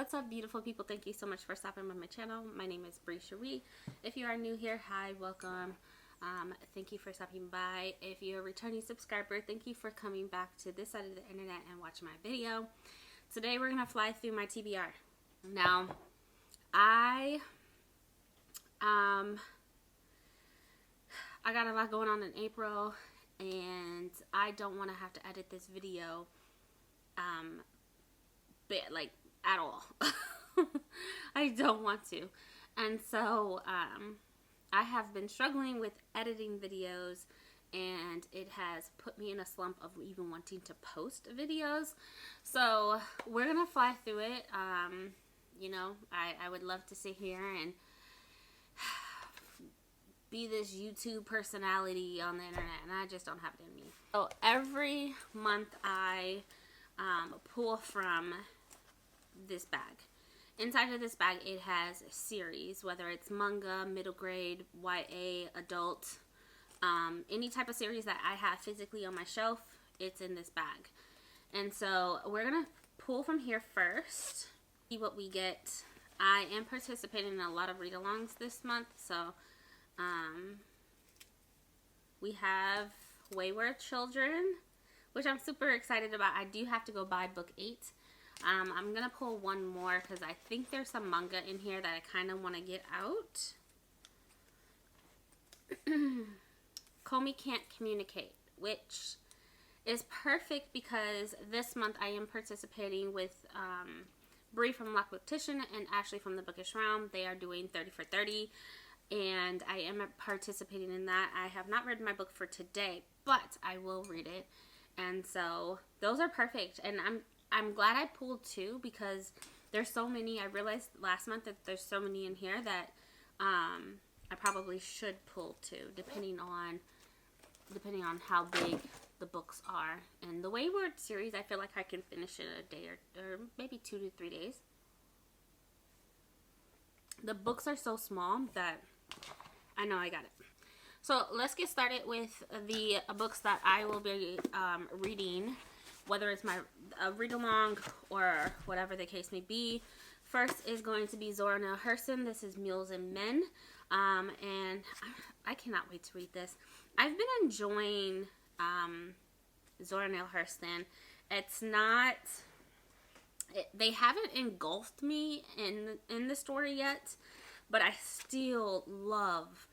What's up, beautiful people? Thank you so much for stopping by my channel. My name is Bree Cherie. If you are new here, hi, welcome. Thank you for stopping by. If you're a returning subscriber, thank you for coming back to this side of the internet and watching my video. Today we're gonna fly through my TBR. Now, I got a lot going on in April, and I don't want to have to edit this video, like at all. I don't want to, and so I have been struggling with editing videos, and it has put me in a slump of even wanting to post videos. So we're gonna fly through it. You know, I would love to sit here and be this YouTube personality on the internet, and I just don't have it in me. So every month I pull from this bag. Inside of this bag, it has a series, whether it's manga, middle grade, YA, adult, any type of series that I have physically on my shelf, it's in this bag. And so we're gonna pull from here first, see what we get. I am participating in a lot of read-alongs this month, so we have Wayward Children, which I'm super excited about. I do have to go buy book 8. I'm gonna pull one more because I think there's some manga in here that I kind of want to get out. Komi Can't Communicate, which is perfect because this month I am participating with Bree from Lockbooktition and Ashley from the Bookish Realm. They are doing 30 for 30, and I am participating in that. I have not read my book for today, but I will read it, and so those are perfect. And I'm glad I pulled 2 because there's so many. I realized last month that there's so many in here that I probably should pull 2, depending on how big the books are. And the Wayward series, I feel like I can finish in a day or maybe 2 to 3 days. The books are so small that I know I got it. So let's get started with the books that I will be reading, whether it's my read-along or whatever the case may be. First is going to be Zora Readalong. This is Mules and Men. And I cannot wait to read this. I've been enjoying Zora Readalong. It's not... they haven't engulfed me in the story yet, but I still love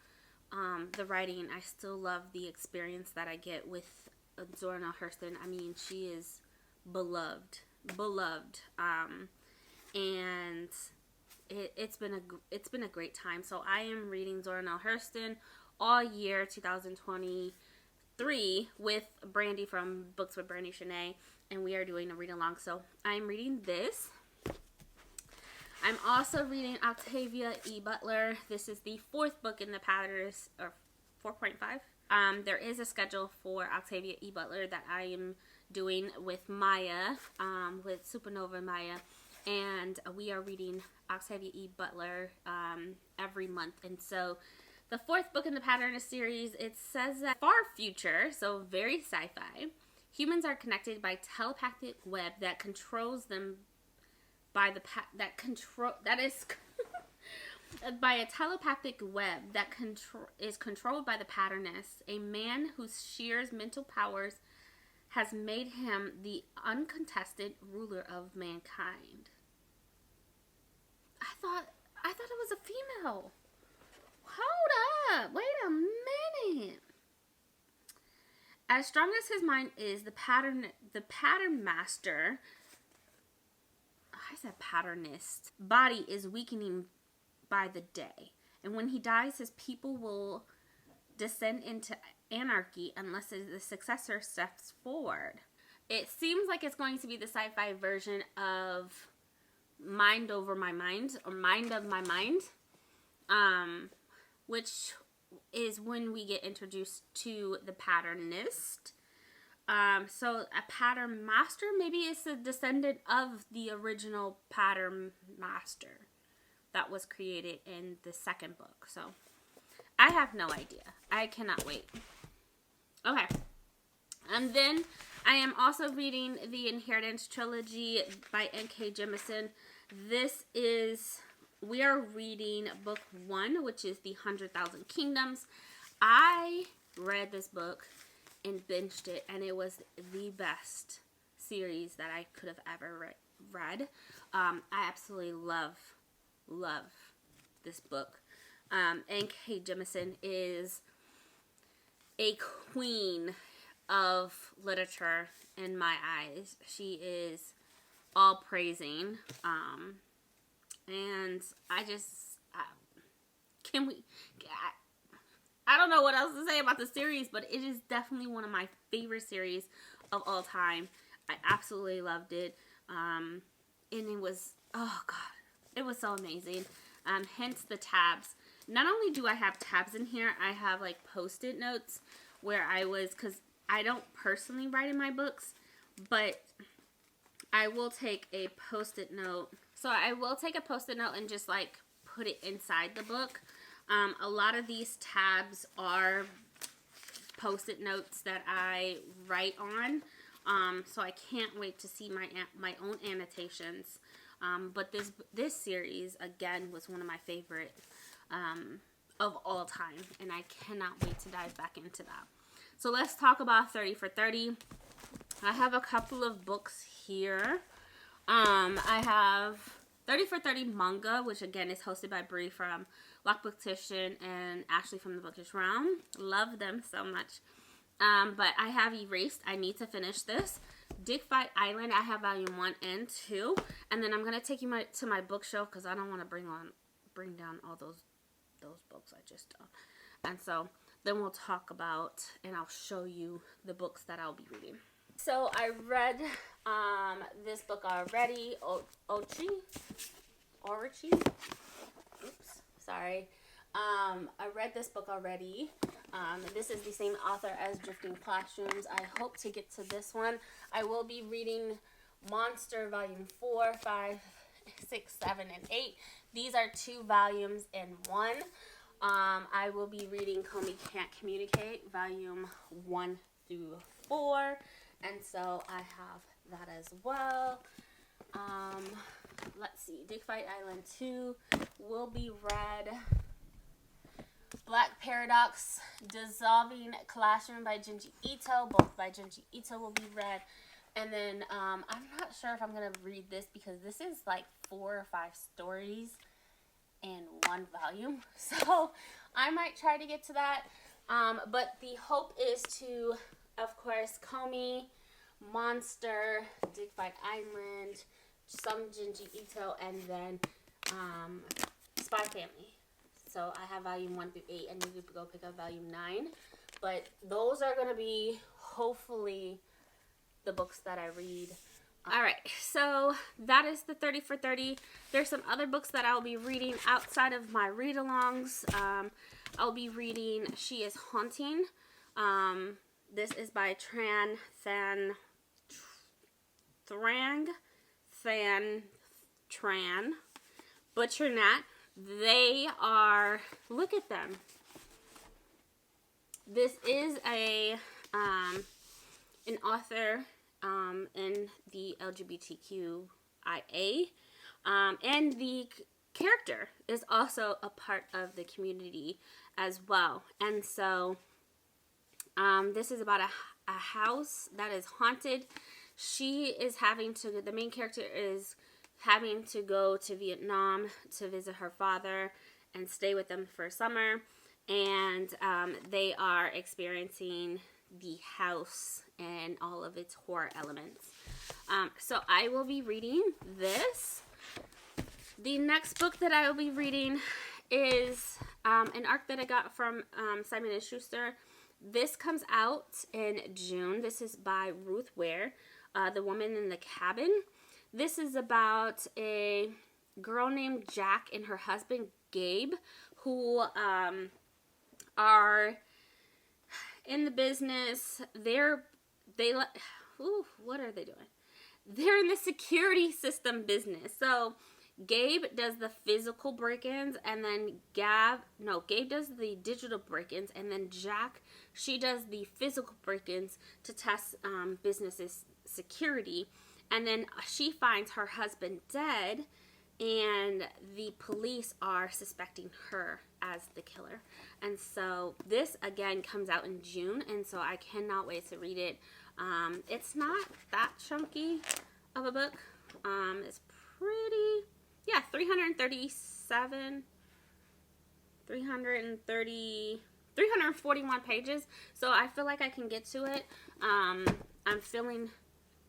the writing. I still love the experience that I get with Zora Readalong. I mean, she is beloved, and it's been a great time. So I am reading Zora Readalong all year 2023 with Brandy from Books with Brandy Shanae, and we are doing a read along. So I'm reading this. I'm also reading Octavia E. Butler. This is the 4th book in the patterns, or 4.5. There is a schedule for Octavia E. Butler that I am doing with Maya, with Supernova Maya, and we are reading Octavia E. Butler every month. And so the 4th book in the pattern series, it says that far future, so very sci-fi, humans are connected by telepathic web that controls them by by a telepathic web that is controlled by the patternist. A man whose sheer mental powers has made him the uncontested ruler of mankind. I thought it was a female. Hold up, wait a minute. As strong as his mind is, the pattern master, I said patternist, body is weakening by the day, and when he dies, his people will descend into anarchy unless the successor steps forward. It seems like it's going to be the sci-fi version of Mind Over My Mind, or Mind of My Mind, which is when we get introduced to the patternist. So a pattern master, maybe it's a descendant of the original pattern master that was created in the 2nd book. So I have no idea. I cannot wait. Okay. And then I am also reading the Inheritance trilogy by N.K. Jemisin. we are reading book 1, which is The 100,000 Kingdoms. I read this book and binged it, and it was the best series that I could have ever read. I absolutely love this book. N.K. Jemisin is a queen of literature in my eyes. She is all praising. And I don't know what else to say about the series, but it is definitely one of my favorite series of all time. I absolutely loved it. And it was, oh God, it was so amazing. Hence the tabs. Not only do I have tabs in here, I have like post-it notes where because I don't personally write in my books, but I will take a post-it note. So I will take a post-it note and just like put it inside the book. A lot of these tabs are post-it notes that I write on. So I can't wait to see my own annotations. But this series, again, was one of my favorite of all time. And I cannot wait to dive back into that. So let's talk about 30 for 30. I have a couple of books here. I have 30 for 30 Manga, which again is hosted by Bree from Lock Booktition and Ashley from the Bookish Realm. Love them so much. But I have Erased. I need to finish this. Dig Fight Island. I have volume 1 and 2. And then I'm going to take you to my bookshelf because I don't want to bring down all those books I just done. And so then we'll talk about, and I'll show you the books that I'll be reading. So I read this book already, Orochi. Oops, sorry. I read this book already. This is the same author as Drifting Classrooms. I hope to get to this one. I will be reading Monster Volume 4, 5, 6, 7, and 8. These are 2 volumes in one. I will be reading Comey Can't Communicate, Volume 1 through 4. And so I have that as well. Let's see. Dig Fight Island 2 will be read. Black Paradox, Dissolving Classroom by Junji Ito. Both by Junji Ito will be read. And then I'm not sure if I'm going to read this because this is like 4 or 5 stories in one volume. So I might try to get to that. But the hope is to, of course, Comey, Monster, Dig Fight Island, some Junji Ito, and then Spy Family. So I have volume 1 through 8. I need to go pick up volume 9. But those are going to be, hopefully, the books that I read. Alright, so that is the 30 for 30. There's some other books that I'll be reading outside of my read-alongs. I'll be reading She is Haunting. This is by Tran Tran. Butcher Nat. They are, look at them. This is an author in the LGBTQIA, and the character is also a part of the community as well. And so this is about a house that is haunted. The main character is having to go to Vietnam to visit her father and stay with them for summer. And they are experiencing the house and all of its horror elements. So I will be reading this. The next book that I will be reading is an arc that I got from Simon & Schuster. This comes out in June. This is by Ruth Ware, The Woman in the Cabin. This is about a girl named Jack and her husband Gabe, who are in the business. What are they doing? They're in the security system business. So Gabe does the physical break-ins, and then Gabe does the digital break-ins, and then Jack, she does the physical break-ins to test businesses' security. And then she finds her husband dead, and the police are suspecting her as the killer. And so this again comes out in June, and so I cannot wait to read it. It's not that chunky of a book. It's pretty, yeah, 341 pages. So I feel like I can get to it. I'm feeling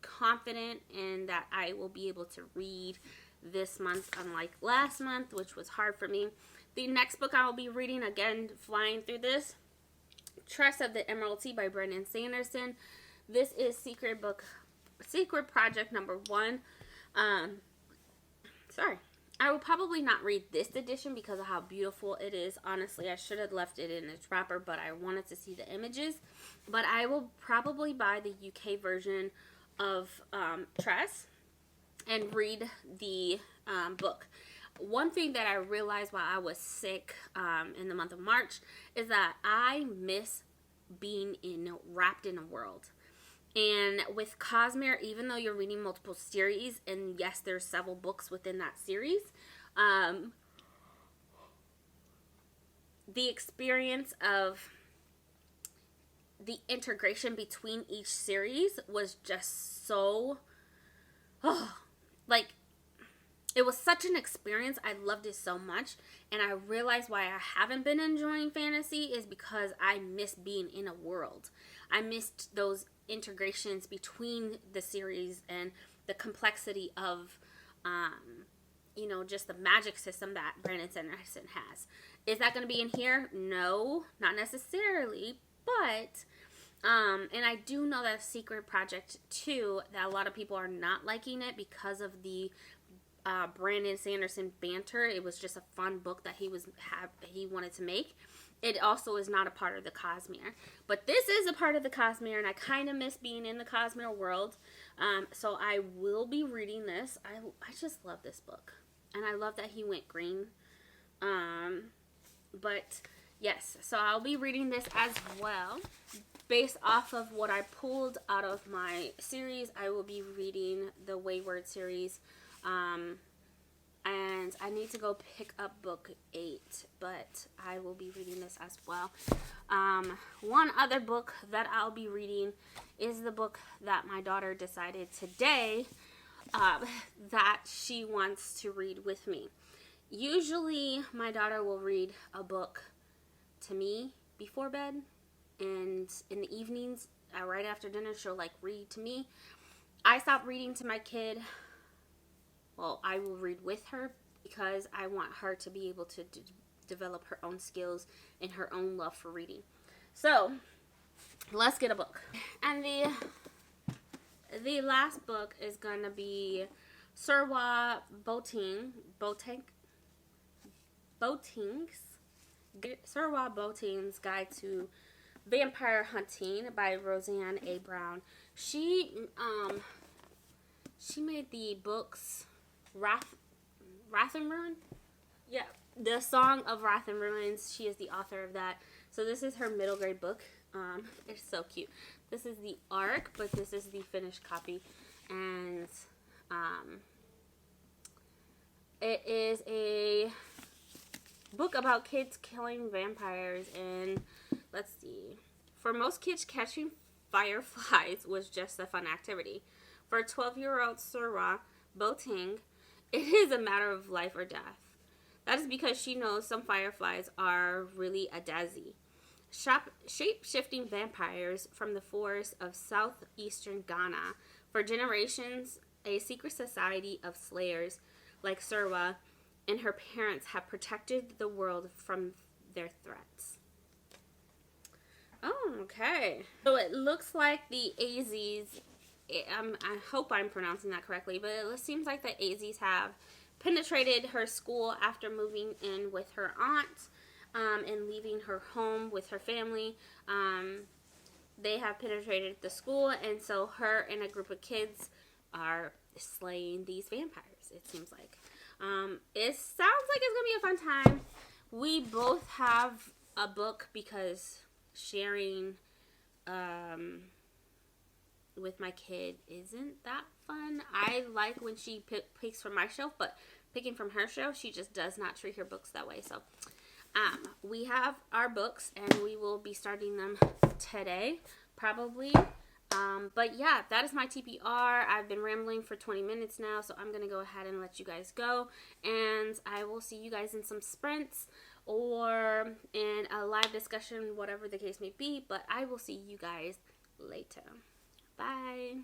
confident in that I will be able to read this month, unlike last month, which was hard for me. The next book I will be reading, again, flying through this, Trust of the Emerald Sea by Brandon Sanderson. This is Secret Project number 1. Sorry. I will probably not read this edition because of how beautiful it is. Honestly, I should have left it in its wrapper, but I wanted to see the images. But I will probably buy the UK version of Tress and read the book. One thing that I realized while I was sick in the month of March is that I miss being wrapped in a world. And with Cosmere, even though you're reading multiple series, and yes, there's several books within that series, the experience of the integration between each series was just so, it was such an experience. I loved it so much. And I realized why I haven't been enjoying fantasy is because I miss being in a world. I missed those integrations between the series and the complexity of, just the magic system that Brandon Sanderson has. Is that going to be in here? No, not necessarily. But, and I do know that Secret Project 2, that a lot of people are not liking it because of the Brandon Sanderson banter. It was just a fun book that he wanted to make. It also is not a part of the Cosmere. But this is a part of the Cosmere, and I kind of miss being in the Cosmere world. So I will be reading this. I just love this book. And I love that he went green. But yes, so I'll be reading this as well. Based off of what I pulled out of my series, I will be reading the Wayward series. And I need to go pick up book 8, but I will be reading this as well. One other book that I'll be reading is the book that my daughter decided today that she wants to read with me. Usually my daughter will read a book to me before bed, and in the evenings, right after dinner, she'll read to me. I stopped reading to my kid. Well, I will read with her because I want her to be able to develop her own skills and her own love for reading. So, let's get a book. And the last book is going to be Zora Readalong's Guide to Vampire Hunting by Roseanne A. Brown. She made the books Wrath and Ruin? Yeah, the Song of Wrath and Ruins. She is the author of that. So this is her middle grade book. It's so cute. This is the ARC, but this is the finished copy. And it is a book about kids killing vampires. And let's see. For most kids, catching fireflies was just a fun activity. For 12-year-old Zora Readalong, it is a matter of life or death. That is because she knows some fireflies are really a daisy. Shape-shifting vampires from the forests of southeastern Ghana. For generations, a secret society of slayers like Zora and her parents have protected the world from their threats. Oh, okay. So it looks like the Azis, I hope I'm pronouncing that correctly, but it seems like the Azis have penetrated her school after moving in with her aunt and leaving her home with her family. They have penetrated the school, and so her and a group of kids are slaying these vampires, it seems like. It sounds like it's going to be a fun time. We both have a book because sharing with my kid isn't that fun. I like when she picks from my shelf, but picking from her show, she just does not treat her books that way. So we have our books, and we will be starting them today, probably. But yeah, that is my TBR. I've been rambling for 20 minutes now, so I'm going to go ahead and let you guys go. And I will see you guys in some sprints or in a live discussion, whatever the case may be. But I will see you guys later. Bye.